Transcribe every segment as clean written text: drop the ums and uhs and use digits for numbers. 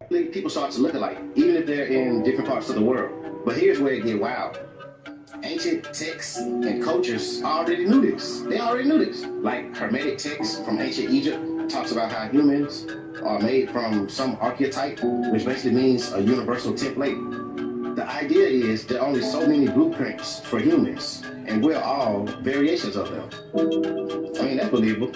people start to look alike, even if they're in different parts of the world. But here's where it gets wild. Ancient texts and cultures already knew this. They already knew this. Like Hermetic texts from ancient Egypt talks about how humans are made from some archetype, which basically means a universal template. The idea is there are only so many blueprints for humans, and we're all variations of them. I mean, that's believable.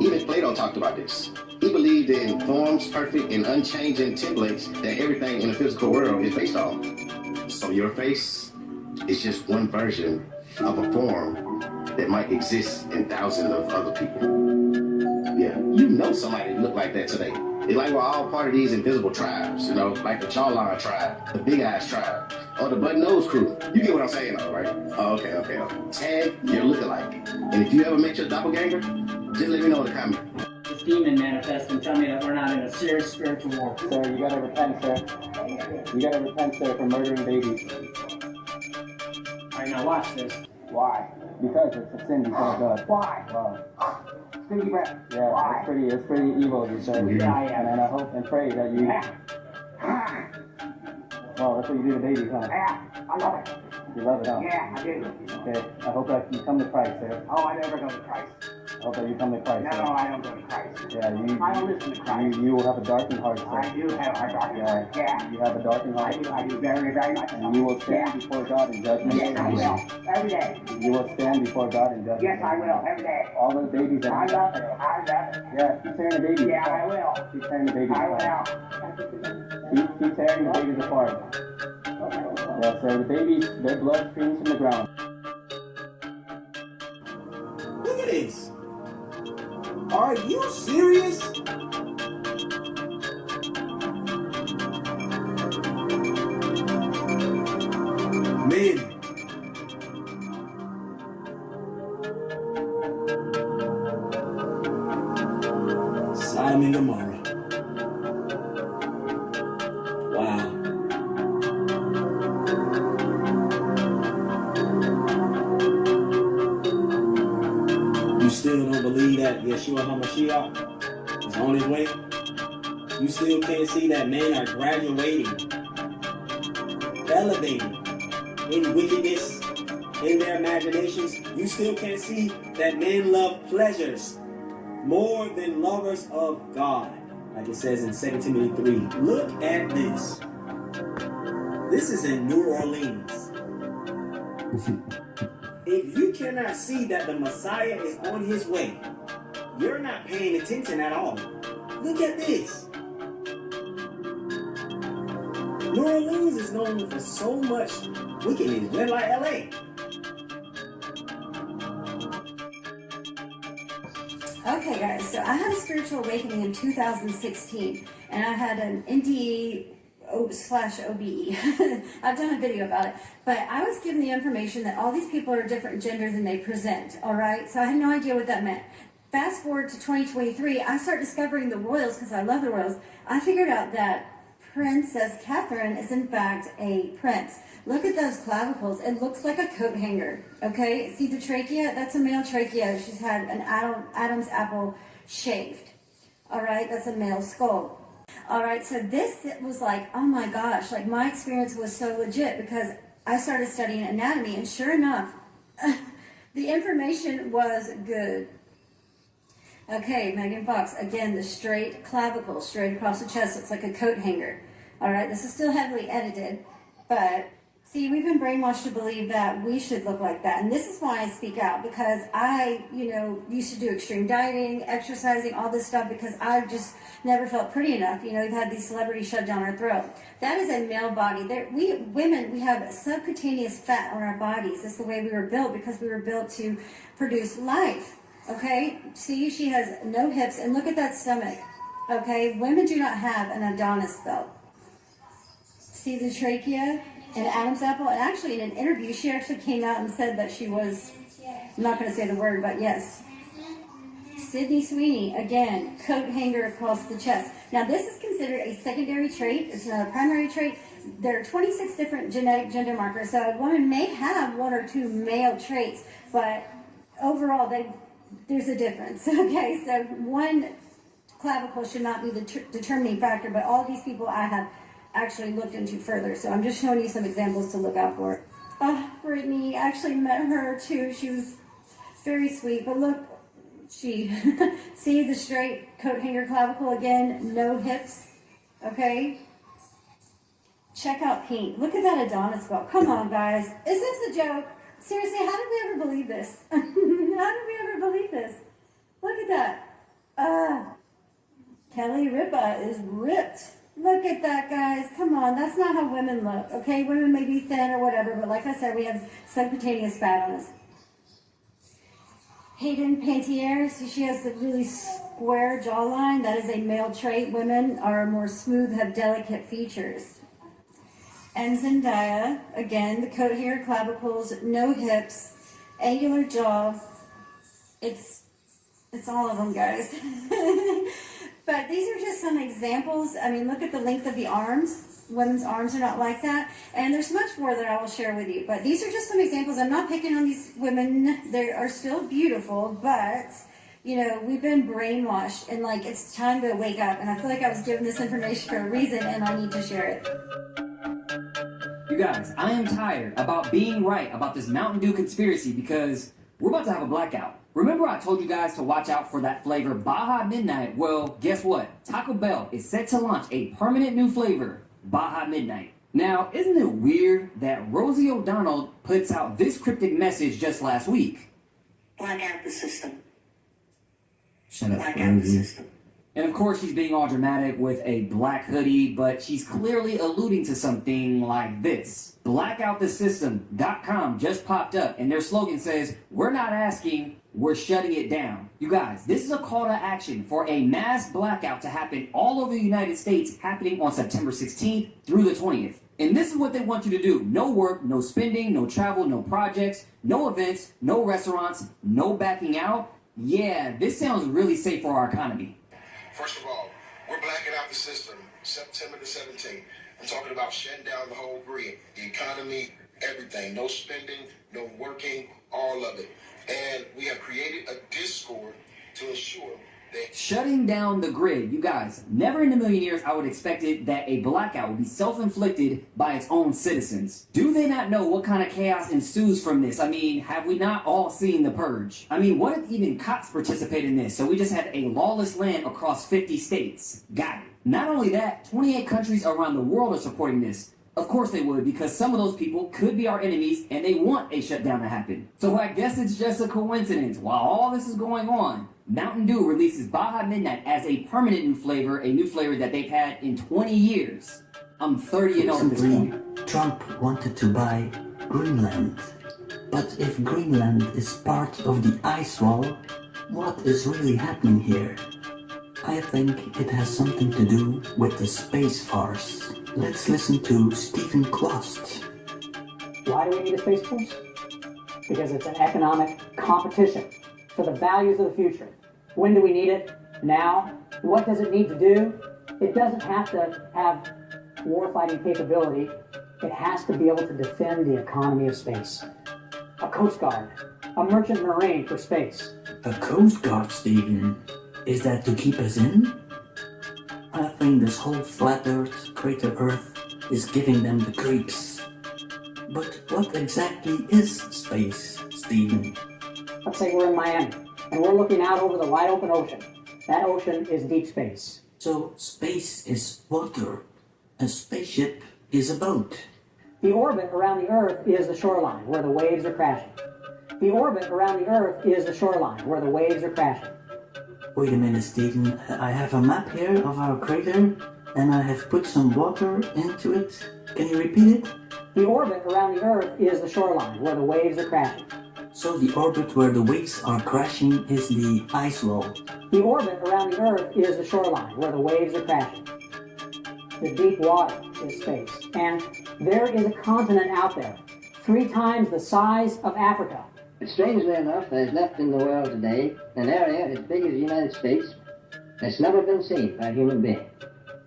Even Plato talked about this. He believed in forms, perfect and unchanging templates that everything in the physical world is based on. So your face is just one version of a form that might exist in thousands of other people. Yeah, you know somebody look like that today. It's like we're all part of these invisible tribes, you know, like the Jawline tribe, the Big Eyes tribe, or the Button Nose crew. You get what I'm saying, though, right? Oh, okay. Tag your lookalike. And if you ever met your doppelganger, just let me know in the comments. This demon manifest and tell me that we're not in a serious spiritual war. Sir, you gotta repent, sir. You gotta repent, sir, for murdering babies. Alright, now watch this. Why? Because it's a sin before God. Why? Wow. Stinky breath. Yeah, Why? it's pretty evil, you said. Yeah. And I hope and pray that you... Well, that's what you do to babies, huh? Yeah, I love it. You love it, huh? Yeah, I do. Okay, I hope that you come to Christ, sir. Oh, I never go to Christ. I hope that you come to Christ, No, sir. I don't go to Christ. Yeah, I don't listen to Christ. You will have a darkened heart, sir. I do have a darkened heart. Yeah. You have a darkened heart. I do very, very much. And you will stand before God in judgment. Yes, I will. Every day. You will stand before God in judgment. Yes, I will. Every day. All those babies that I love it. I love it. Yeah, keep tearing the babies. Yeah, I will. Keep tearing the babies. I apart. will. Keep tearing the babies apart. Yeah, so the babies, their blood streams from the ground. Look at this. Are you serious? Men. Sodom and Gomorrah. Wow. You still don't believe that Yeshua HaMashiach is on his way? You still can't see that men are graduating, elevating in wickedness, in their imaginations? You still can't see that men love pleasures more than lovers of God, like it says in 2 Timothy 3. Look at this. This is in New Orleans. If you cannot see that the Messiah is on his way, you're not paying attention at all. Look at this. New Orleans is known for so much wickedness, just like LA. Okay guys, so I had a spiritual awakening in 2016 and I had an NDE/OBE. I've done a video about it, but I was given the information that all these people are different genders than they present, alright? So I had no idea what that meant. Fast forward to 2023, I start discovering the royals because I love the royals. I figured out that Princess Catherine is in fact a prince. Look at those clavicles. It looks like a coat hanger. Okay, see the trachea? That's a male trachea. She's had an Adam's apple shaved. All right, that's a male skull. All right, so this was like, oh my gosh, like my experience was so legit because I started studying anatomy and sure enough, the information was good. Okay, Megan Fox, again, the straight clavicle, straight across the chest, looks like a coat hanger. All right, this is still heavily edited, but see, we've been brainwashed to believe that we should look like that. And this is why I speak out, because I, used to do extreme dieting, exercising, all this stuff, because I just never felt pretty enough. We've had these celebrities shove down our throat. That is a male body. We women, we have subcutaneous fat on our bodies. That's the way we were built, because we were built to produce life. Okay, see, she has no hips, and look at that stomach. Okay, women do not have an Adonis belt. See the trachea and Adam's apple? And actually, in an interview, she actually came out and said that she was, I'm not going to say the word, but yes. Sydney Sweeney, again, coat hanger across the chest. Now, this is considered a secondary trait. It's not a primary trait. There are 26 different genetic gender markers, so a woman may have one or two male traits, but overall, there's a difference. Okay, so one clavicle should not be the determining factor, but all these people I have actually looked into further. So I'm just showing you some examples to look out for. Oh, Brittany, I actually met her too. She was very sweet, but look, see the straight coat hanger clavicle again, no hips, okay? Check out Pink. Look at that Adonis belt. Come on, guys. Is this a joke? Seriously, how did we ever believe this? How did we ever believe this? Look at that. Kelly Ripa is ripped. Look at that, guys. Come on. That's not how women look, okay? Women may be thin or whatever, but like I said, we have subcutaneous fat on us. Hayden Pantier, so she has the really square jawline. That is a male trait. Women are more smooth, have delicate features. And Zendaya, again, the coat hair, clavicles, no hips, angular jaw. It's all of them, guys. But these are just some examples. I mean, look at the length of the arms. Women's arms are not like that. And there's much more that I will share with you. But these are just some examples. I'm not picking on these women. They are still beautiful, but, you know, we've been brainwashed. And, like, it's time to wake up. And I feel like I was given this information for a reason, and I need to share it. You guys, I am tired about being right about this Mountain Dew conspiracy because we're about to have a blackout. Remember I told you guys to watch out for that flavor Baja Midnight? Well, guess what? Taco Bell is set to launch a permanent new flavor, Baja Midnight. Now, isn't it weird that Rosie O'Donnell puts out this cryptic message just last week? Black out the system. Shut up, Black out the Rosie. system. And of course she's being all dramatic with a black hoodie, but she's clearly alluding to something like this. Blackoutthesystem.com just popped up and their slogan says, "We're not asking, we're shutting it down." You guys, this is a call to action for a mass blackout to happen all over the United States, happening on September 16th through the 20th. And this is what they want you to do. No work, no spending, no travel, no projects, no events, no restaurants, no backing out. Yeah, this sounds really safe for our economy. First of all, we're blacking out the system September the 17th. I'm talking about shutting down the whole grid, the economy, everything. No spending, no working, all of it. And we have created a Discord to ensure that... Shutting down the grid. You guys, never in a million years I would expect it that a blackout would be self-inflicted by its own citizens. Do they not know what kind of chaos ensues from this? I mean, have we not all seen The Purge? I mean, what if even cops participate in this? So we just have a lawless land across 50 states. Got it. Not only that, 28 countries around the world are supporting this. Of course they would, because some of those people could be our enemies and they want a shutdown to happen. So I guess it's just a coincidence. While all this is going on, Mountain Dew releases Baja Midnight as a permanent new flavor that they've had in 20 years. I'm 30 and old at this point. Trump wanted to buy Greenland. But if Greenland is part of the ice wall, what is really happening here? I think it has something to do with the space farce. Let's listen to Stephen Klost. Why do we need a space force? Because it's an economic competition for the values of the future. When do we need it? Now. What does it need to do? It doesn't have to have war-fighting capability. It has to be able to defend the economy of space. A Coast Guard, a merchant marine for space. A Coast Guard, Stephen? Is that to keep us in? I think this whole flat Earth, crater Earth, is giving them the creeps. But what exactly is space, Stephen? Let's say we're in Miami, and we're looking out over the wide open ocean. That ocean is deep space. So space is water. A spaceship is a boat. The orbit around the Earth is the shoreline, where the waves are crashing. The orbit around the Earth is the shoreline, where the waves are crashing. Wait a minute, Stephen. I have a map here of our crater, and I have put some water into it. Can you repeat it? The orbit around the Earth is the shoreline, where the waves are crashing. So the orbit where the waves are crashing is the ice wall. The orbit around the Earth is the shoreline, where the waves are crashing. The deep water is space. And there is a continent out there, 3 times the size of Africa. But strangely enough, there is left in the world today an area as big as the United States that's never been seen by a human being.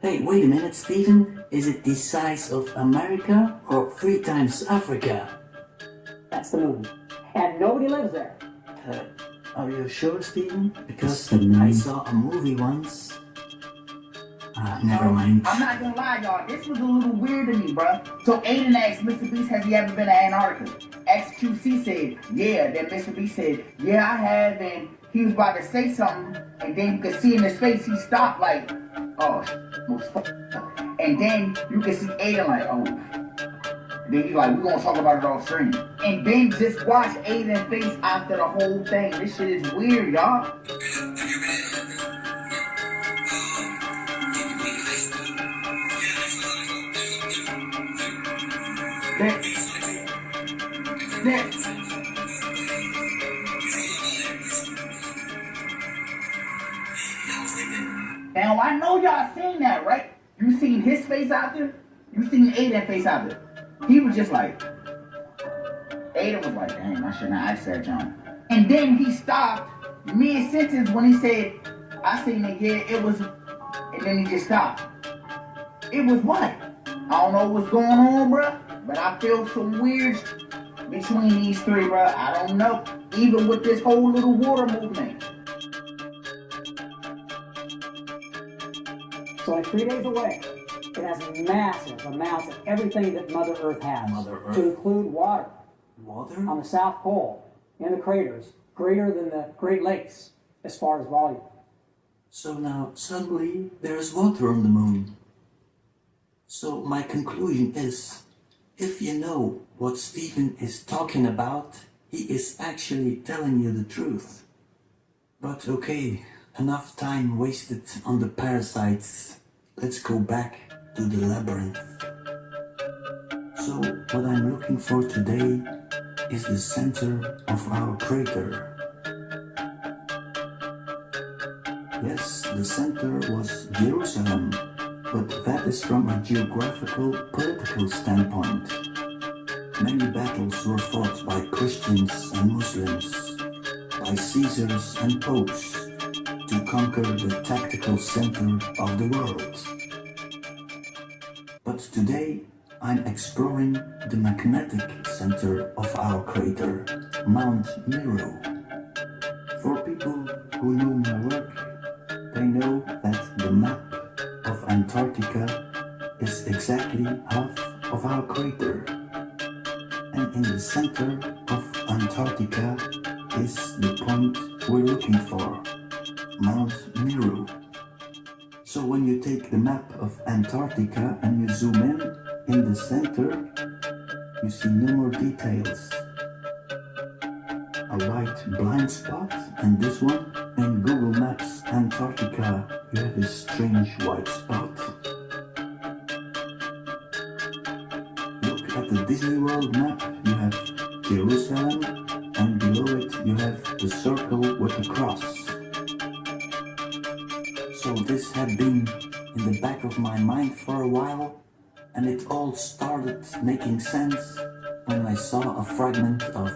Hey, wait a minute, Stephen. Is it the size of America or 3 times Africa? That's the moon. And nobody lives there. Are you sure, Steven? Because I saw a movie once. Never mind. I'm not gonna lie, y'all. This was a little weird to me, bruh. So Aiden asked Mr. Beast, has he ever been to Antarctica? XQC said, yeah. Then Mr. Beast said, yeah, I have. And he was about to say something. And then you could see in his face, he stopped like, oh, was and then you could see Aiden like, oh. Then he's like, we're gonna talk about it off stream. And then just watch Aiden's face after the whole thing. This shit is weird, y'all. Now I know y'all seen that, right? You seen his face out there? You seen Aiden's face out there? He was just like, Aiden was like, dang, I shouldn't have asked that, John. And then he stopped mid-sentence when he said, I seen it, yeah, it was, and then he just stopped. It was what? I don't know what's going on, bruh, but I feel some weird between these three, bruh. I don't know. Even with this whole little water movement. So like 3 days away, it has massive amounts of everything that Mother Earth has, to include water. Water? On the South Pole, in the craters, greater than the Great Lakes as far as volume. So now, suddenly, there's water on the moon. So my conclusion is, if you know what Steven is talking about, he is actually telling you the truth. But okay, enough time wasted on the parasites. Let's go back to the labyrinth. So what I'm looking for today is the center of our crater. Yes, the center was Jerusalem, but that is from a geographical, political standpoint. Many battles were fought by Christians and Muslims, by Caesars and popes, to conquer the tactical center of the world. But today, I'm exploring the magnetic center of our crater, Mount Meru. For people who know my work, they know that the map of Antarctica is exactly half of our crater. And in the center of Antarctica is the point we're looking for, Mount Meru. So when you take the map of Antarctica and you zoom in the center, you see no more details. A white blind spot, and this one, in Google Maps Antarctica, you have this strange white spot. Look at the Disney World map, you have Jerusalem, and below it you have the circle with the cross. So this had been in the back of my mind for a while, and it all started making sense when I saw a fragment of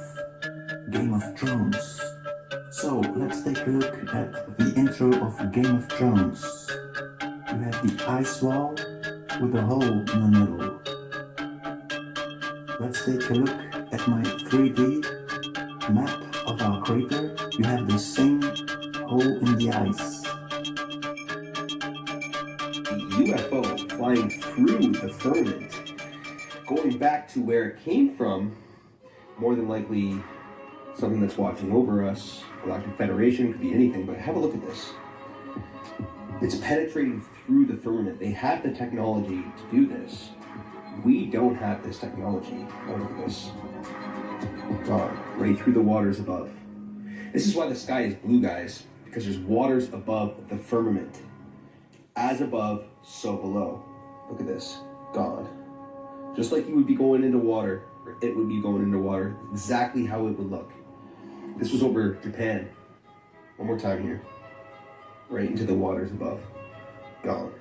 Game of Thrones. So let's take a look at the intro of Game of Thrones. You have the ice wall with a hole in the middle. Let's take a look at my 3D map of our crater. You have the same hole in the ice. UFO flying through the firmament, going back to where it came from, more than likely something that's watching over us. Galactic Federation, could be anything, but have a look at this. It's penetrating through the firmament. They have the technology to do this. We don't have this technology. Oh, look at this. Right through the waters above. This is why the sky is blue, guys, because there's waters above the firmament. As above, so below. Look at this. God. Just like you would be going into water, or it would be going into water, exactly how it would look. This was over Japan. One more time here. Right into the waters above. Gone.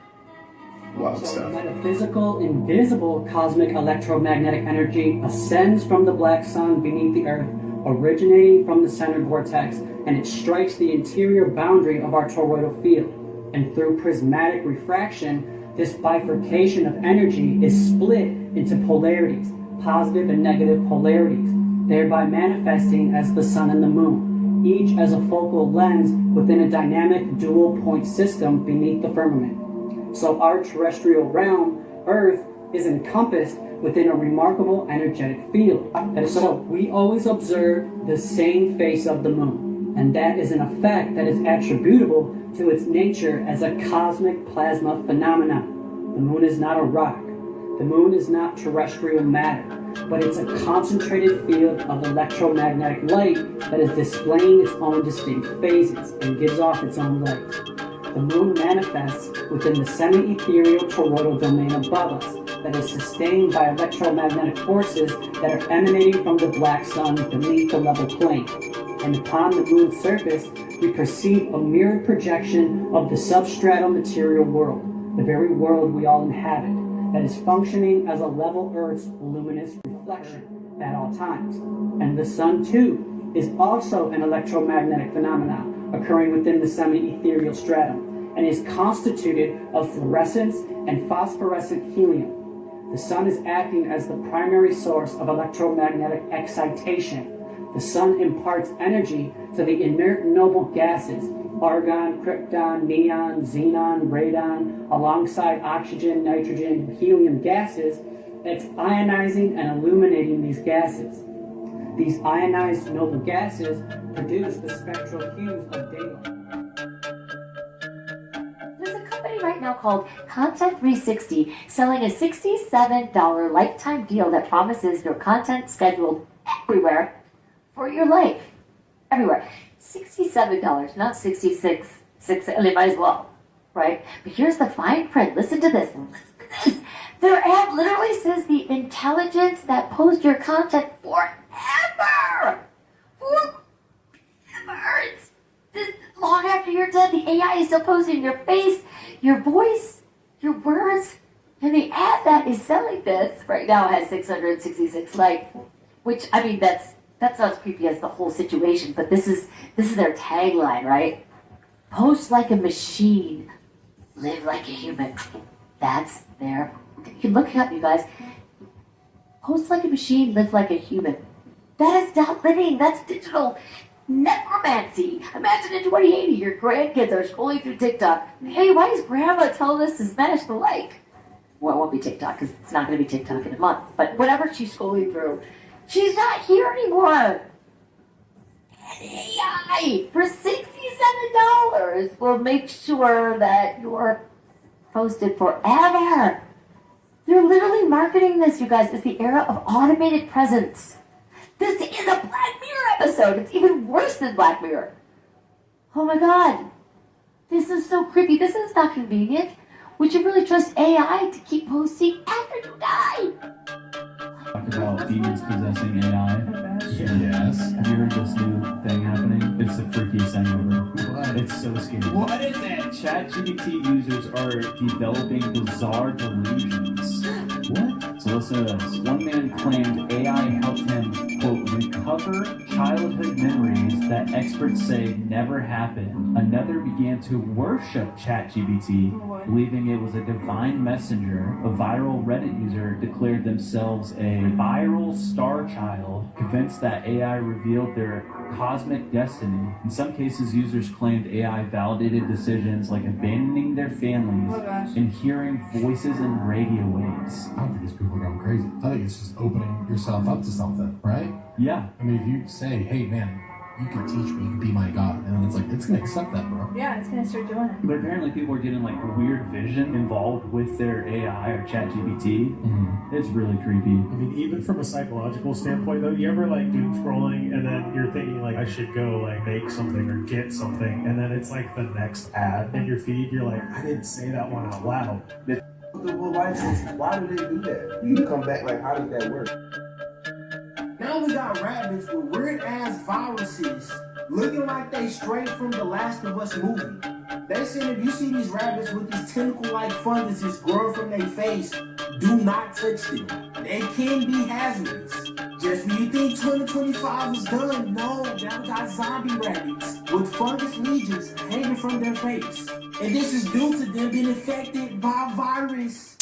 Wild stuff. Metaphysical, invisible cosmic electromagnetic energy ascends from the black sun beneath the earth, originating from the center vortex, and it strikes the interior boundary of our toroidal field. And through prismatic refraction, this bifurcation of energy is split into polarities, positive and negative polarities, thereby manifesting as the sun and the moon. each as a focal lens within a dynamic dual point system beneath the firmament. So our terrestrial realm, Earth, is encompassed within a remarkable energetic field. And so we always observe the same face of the moon, and that is an effect that is attributable to its nature as a cosmic plasma phenomenon. The moon is not a rock. The moon is not terrestrial matter, but it's a concentrated field of electromagnetic light that is displaying its own distinct phases and gives off its own light. The moon manifests within the semi-ethereal toroidal domain above us that is sustained by electromagnetic forces that are emanating from the black sun beneath the level plane. And upon the moon's surface, we perceive a mirrored projection of the substratal material world, the very world we all inhabit, that is functioning as a level Earth's luminous reflection at all times. And the sun, too, is also an electromagnetic phenomenon occurring within the semi-ethereal stratum and is constituted of fluorescence and phosphorescent helium. The sun is acting as the primary source of electromagnetic excitation. The sun imparts energy to the inert noble gases, argon, krypton, neon, xenon, radon, alongside oxygen, nitrogen, and helium gases. It's ionizing and illuminating these gases. These ionized noble gases produce the spectral hues of daylight. There's a company right now called Content 360 selling a $67 lifetime deal that promises your content scheduled everywhere for your life. Everywhere. $67, not 66. They might as well, right? But here's the fine print. Listen to this. Their ad literally says the intelligence that posts your content forever. Forever. It's this long after you're dead. The AI is still posting your face, your voice, your words, and the ad that is selling this right now has 666 likes. Which, I mean, that's not as creepy as the whole situation, but this is their tagline, right? Post like a machine, live like a human. That's their. You can look it up, you guys. Post like a machine, live like a human. That is not living. That's digital necromancy. Imagine in 2080, your grandkids are scrolling through TikTok. Hey, why is Grandma telling us to smash the like? Well, it won't be TikTok because it's not going to be TikTok in a month. But whatever she's scrolling through. She's not here anymore. AI for $67 will make sure that you're posted forever. They're literally marketing this, you guys. It's the era of automated presence. This is a Black Mirror episode. It's even worse than Black Mirror. Oh my God. This is so creepy. This is not convenient. Would you really trust AI to keep posting after you die? Talk about demons possessing AI. Yes. Have you heard this new thing happening? It's the freakiest thing ever. What? It's so scary. What is it? ChatGPT users are developing bizarre delusions. What? So listen to this. One man claimed AI helped him, quote, recover childhood memories that experts say never happened. Another began to worship ChatGPT, believing it was a divine messenger. A viral Reddit user declared themselves a viral star child, convinced that AI revealed their cosmic destiny. In some cases, users claimed AI validated decisions like abandoning their families and hearing voices in radio waves. I don't think these people are going crazy. I think it's just opening yourself up to something, right? Yeah. I mean, if you say, hey, man, you can teach me, you can be my God, and then it's like, it's going to accept that, bro. Yeah, it's going to start doing it. But apparently people are getting like weird vision involved with their AI or ChatGPT. Mm-hmm. It's really creepy. I mean, even from a psychological standpoint though, you ever like doom scrolling and then you're thinking like, I should go like make something or get something, and then it's like the next ad in your feed, you're like, I didn't say that one out loud. Why do they do that? You come back like, how did that work? Now we got rabbits with weird ass viruses looking like they straight from the Last of Us movie. They said if you see these rabbits with these tentacle-like funguses growing from their face, do not touch them. They can be hazardous. Just when you think 2025 is done, no, now we got zombie rabbits with fungus legions hanging from their face. And this is due to them being infected by a virus.